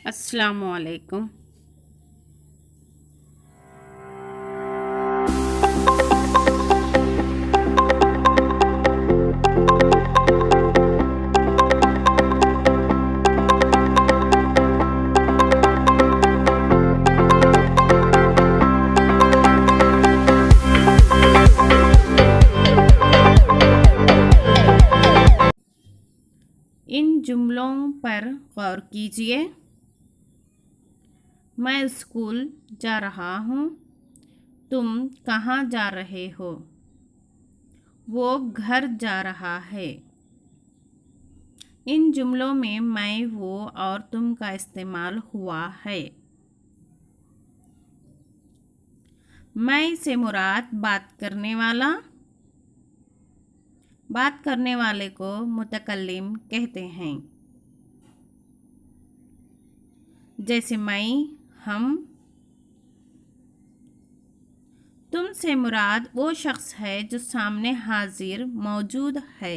अस्सलामुअलैकुम। इन जुमलों पर गौर कीजिए। मैं स्कूल जा रहा हूँ। तुम कहाँ जा रहे हो? वो घर जा रहा है। इन जुमलों में मैं, वो और तुम का इस्तेमाल हुआ है। मैं से मुराद बात करने वाला। बात करने वाले को मुतकल्लिम कहते हैं। जैसे मैं, हम। तुम से मुराद वो शख्स है जो सामने हाजिर मौजूद है।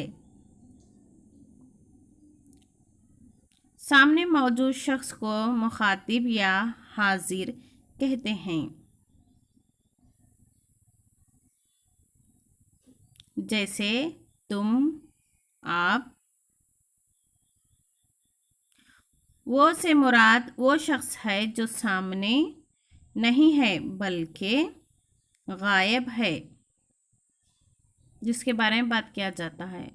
सामने मौजूद शख्स को मुखातिब या हाजिर कहते हैं। जैसे तुम, आप। वो से मुराद वो शख्स है जो सामने नहीं है बल्कि गायब है, जिसके बारे में बात किया जाता है।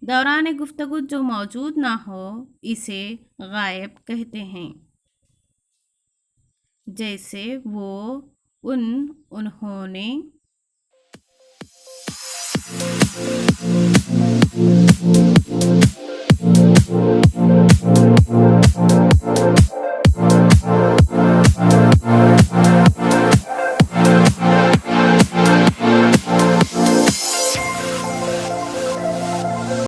दौरान गुफ्तगू जो मौजूद ना हो इसे गायब कहते हैं। जैसे वो, उन्होंने।